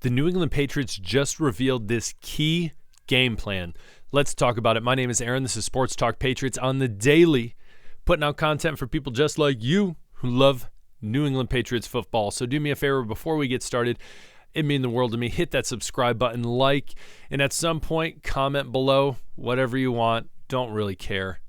The New England Patriots just revealed this key game plan. Let's talk about it. My name is Aaron. This is Sports Talk Patriots on the daily, putting out content for people just like you who love New England Patriots football. So do me a favor before we get started. It means the world to me. Hit that subscribe button, like, and at some point, comment below whatever you want. Don't really care.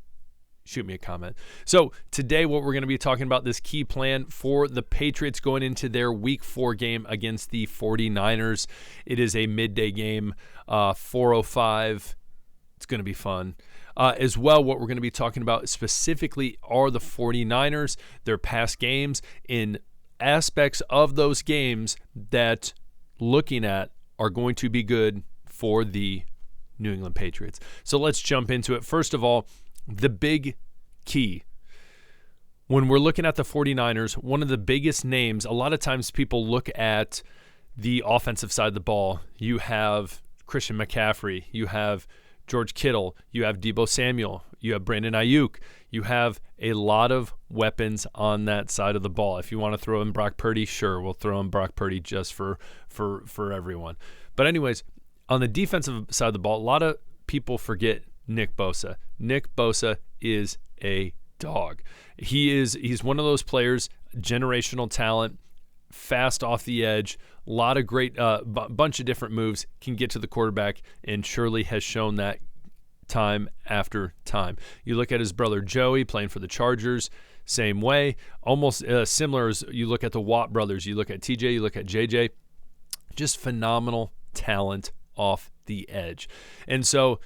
Shoot me a comment. So today what we're going to be talking about, this key plan for the Patriots going into their Week 4 game against the 49ers. It is a midday game, 4:05. It's going to be fun. As well, what we're going to be talking about specifically are the 49ers, their past games, in aspects of those games that looking at are going to be good for the New England Patriots. So let's jump into it. First of all, the big key. When we're looking at the 49ers, one of the biggest names, a lot of times people look at the offensive side of the ball. You have Christian McCaffrey, you have George Kittle, you have Deebo Samuel, you have Brandon Ayuk. You have a lot of weapons on that side of the ball. If you want to throw in Brock Purdy, sure, we'll throw in Brock Purdy just for everyone. But anyways, on the defensive side of the ball, a lot of people forget Nick Bosa. Nick Bosa is a dog. He's one of those players, generational talent, fast off the edge, a lot of great, bunch of different moves, can get to the quarterback, and surely has shown that time after time. You look at his brother Joey playing for the Chargers, same way, almost similar as you look at the Watt brothers, you look at TJ, you look at JJ, just phenomenal talent off the edge. And so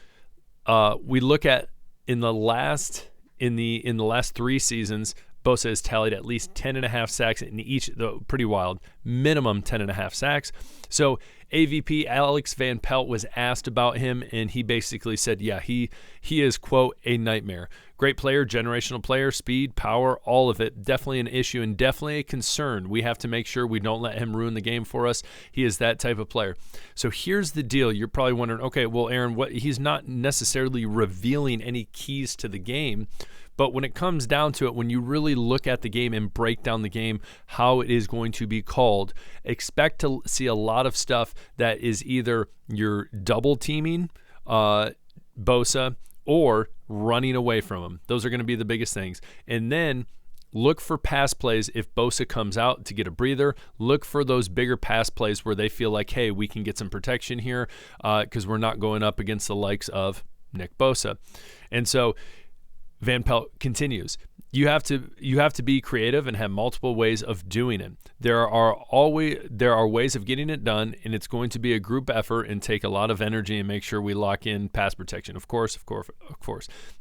we look at in the last 3 seasons, Bosa has tallied at least 10.5 sacks in each, though pretty wild, minimum 10.5 sacks. So AVP Alex Van Pelt was asked about him, and he basically said, yeah, he is, quote, a nightmare. Great player, generational player, speed, power, all of it. Definitely an issue and definitely a concern. We have to make sure we don't let him ruin the game for us. He is that type of player. So here's the deal. You're probably wondering, okay, well, Aaron, he's not necessarily revealing any keys to the game. But when it comes down to it, when you really look at the game and break down the game, how it is going to be called, expect to see a lot of stuff that is either you're double teaming Bosa or running away from him. Those are going to be the biggest things. And then look for pass plays if Bosa comes out to get a breather. Look for those bigger pass plays where they feel like, hey, we can get some protection here because we're not going up against the likes of Nick Bosa. And so Van Pelt continues. You have to be creative and have multiple ways of doing it. There are ways of getting it done, and it's going to be a group effort and take a lot of energy and make sure we lock in pass protection. Of course.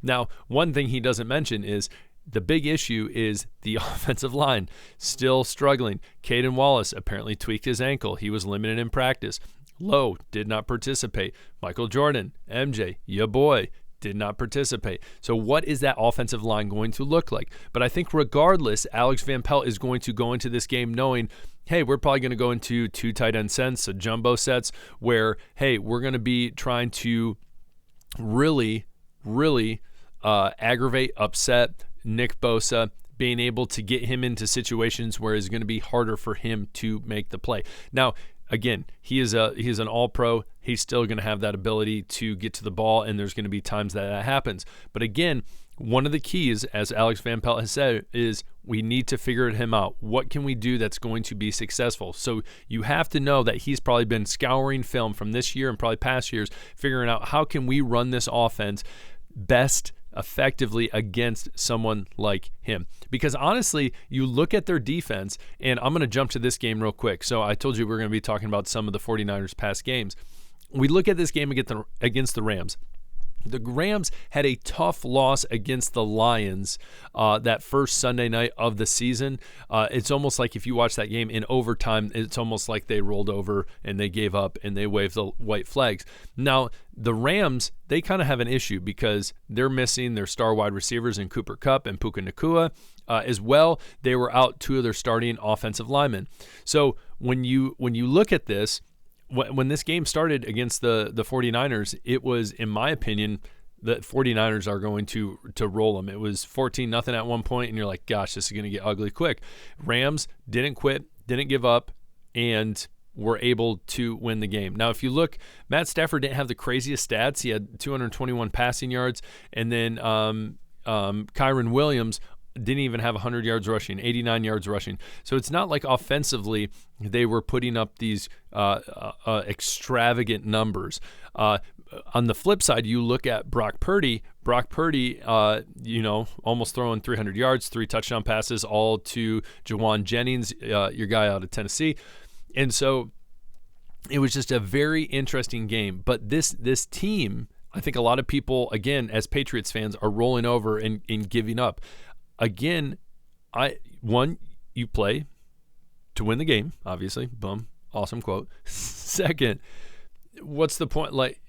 Now, one thing he doesn't mention is the big issue is the offensive line still struggling. Caden Wallace apparently tweaked his ankle. He was limited in practice. Lowe did not participate. Michael Jordan, MJ, ya boy, did not participate. So what is that offensive line going to look like? But I think regardless, Alex Van Pelt is going to go into this game knowing, hey, we're probably going to go into 2 tight end sets, so jumbo sets, where, hey, we're going to be trying to really aggravate, upset Nick Bosa, being able to get him into situations where it's going to be harder for him to make the play. Now, again, he is an all-pro. He's still going to have that ability to get to the ball, and there's going to be times that happens. But again, one of the keys, as Alex Van Pelt has said, is we need to figure him out. What can we do that's going to be successful? So you have to know that he's probably been scouring film from this year and probably past years, figuring out how can we run this offense best effectively against someone like him. Because honestly, you look at their defense, and I'm going to jump to this game real quick. So I told you we're going to be talking about some of the 49ers past games. We look at this game against the Rams. The Rams had a tough loss against the Lions that first Sunday night of the season. It's almost like if you watch that game in overtime, it's almost like they rolled over and they gave up and they waved the white flags. Now, the Rams, they kind of have an issue because they're missing their star wide receivers in Cooper Kupp and Puka Nacua. As well, they were out 2 of their starting offensive linemen. So when you look at this, when this game started against the 49ers, it was, in my opinion, the 49ers are going to roll them. It was 14-0 at one point, and you're like, gosh, this is going to get ugly quick. Rams didn't quit, didn't give up, and were able to win the game. Now, if you look, Matt Stafford didn't have the craziest stats. He had 221 passing yards, and then Kyron Williams didn't even have 100 yards rushing, 89 yards rushing. So it's not like offensively they were putting up these extravagant numbers. On the flip side, you look at Brock Purdy. Brock Purdy, almost throwing 300 yards, 3 touchdown passes, all to Jawan Jennings, your guy out of Tennessee. And so it was just a very interesting game. But this team, I think a lot of people, again, as Patriots fans, are rolling over and giving up. Again, you play to win the game, obviously. Boom. Awesome quote. Second, what's the point? Like,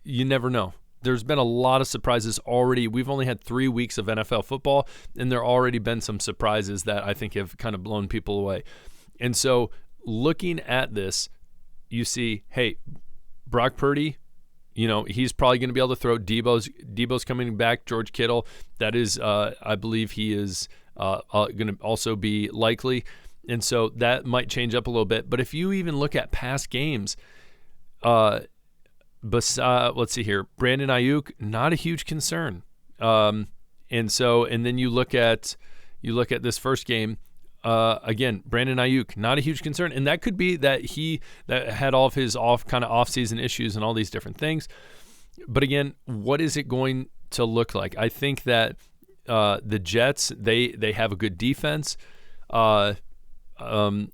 you never know. There's been a lot of surprises already. We've only had 3 weeks of NFL football, and there already been some surprises that I think have kind of blown people away. And so looking at this, you see, hey, Brock Purdy, he's probably going to be able to throw. Debo's coming back. George Kittle, that is, I believe he is going to also be likely. And so that might change up a little bit. But if you even look at past games, let's see here, Brandon Ayuk, not a huge concern. And then you look at this first game. Again, Brandon Ayuk, not a huge concern. And that could be that that had all of his off-season issues and all these different things. But again, what is it going to look like? I think that the Jets, they have a good defense.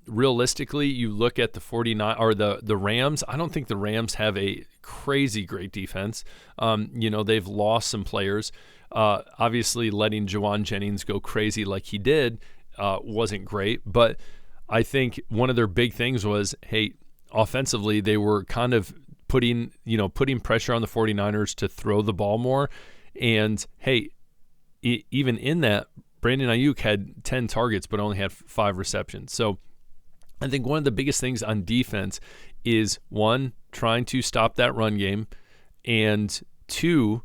Realistically, you look at the 49 or the Rams. I don't think the Rams have a crazy great defense. They've lost some players. Obviously, letting Jawan Jennings go crazy like he did wasn't great. But I think one of their big things was, hey, offensively, they were kind of putting pressure on the 49ers to throw the ball more. And hey, even in that, Brandon Ayuk had 10 targets but only had 5 receptions. So I think one of the biggest things on defense is, 1, trying to stop that run game, and 2,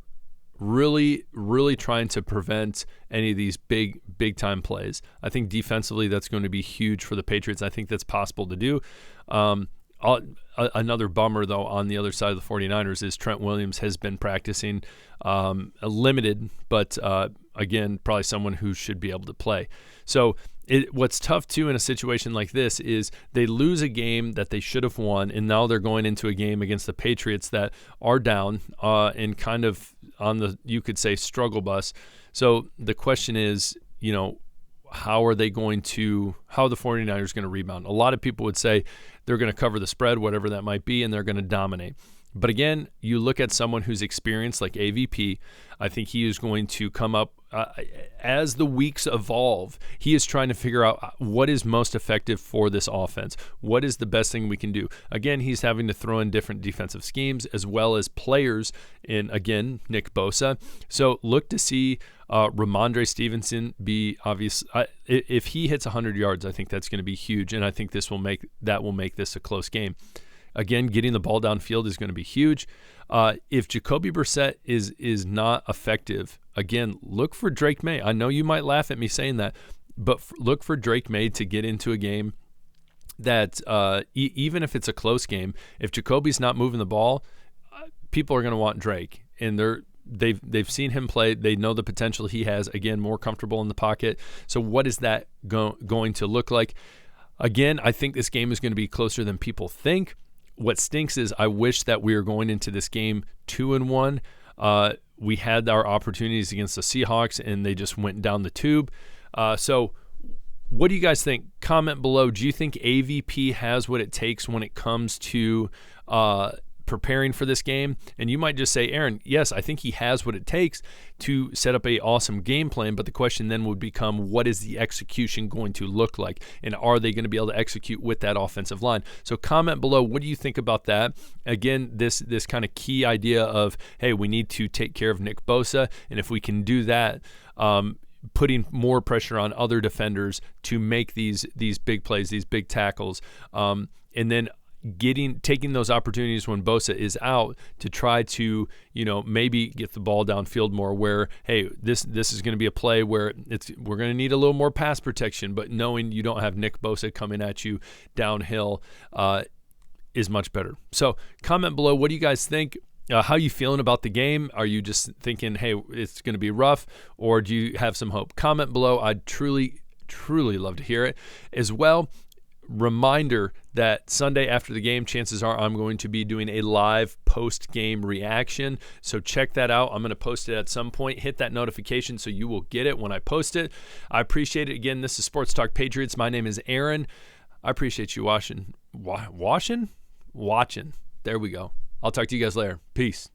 really, really trying to prevent any of these big time plays. I think defensively that's going to be huge for the Patriots. I think that's possible to do. Another bummer, though, on the other side of the 49ers is Trent Williams has been practicing limited, but again, probably someone who should be able to play. So what's tough, too, in a situation like this is they lose a game that they should have won, and now they're going into a game against the Patriots that are down and kind of on the, you could say, struggle bus. So the question is, how are the 49ers going to rebound? A lot of people would say they're going to cover the spread, whatever that might be, and they're going to dominate. But again, you look at someone who's experienced like AVP, I think he is going to come up as the weeks evolve. He is trying to figure out what is most effective for this offense. What is the best thing we can do? Again, he's having to throw in different defensive schemes as well as players in, again, Nick Bosa. So look to see Ramondre Stevenson be obvious. If he hits 100 yards, I think that's going to be huge, and I think this will make this a close game. Again, getting the ball downfield is going to be huge. If Jacoby Brissett is not effective, again, look for Drake May. I know you might laugh at me saying that, but look for Drake May to get into a game that even if it's a close game, if Jacoby's not moving the ball, people are going to want Drake, and they've seen him play. They know the potential he has. Again, more comfortable in the pocket. So what is that going to look like? Again, I think this game is going to be closer than people think. What stinks is I wish that we were going into this game 2-1. We had our opportunities against the Seahawks, and they just went down the tube. So what do you guys think? Comment below. Do you think AVP has what it takes when it comes to preparing for this game? And you might just say, Aaron, yes, I think he has what it takes to set up a awesome game plan, but the question then would become, what is the execution going to look like, and are they going to be able to execute with that offensive line? So comment below, what do you think about that? Again, this kind of key idea of, hey, we need to take care of Nick Bosa, and if we can do that, putting more pressure on other defenders to make these big plays, these big tackles, and then taking those opportunities when Bosa is out to try to, maybe get the ball downfield more, where, hey, this is going to be a play where we're going to need a little more pass protection, but knowing you don't have Nick Bosa coming at you downhill, is much better. So comment below. What do you guys think? How you feeling about the game? Are you just thinking, hey, it's going to be rough, or do you have some hope? Comment below. I'd truly love to hear it. As well, reminder that Sunday after the game, chances are I'm going to be doing a live post-game reaction. So check that out. I'm going to post it at some point. Hit that notification so you will get it when I post it. I appreciate it. Again, this is Sports Talk Patriots. My name is Aaron. I appreciate you watching. There we go. I'll talk to you guys later. Peace.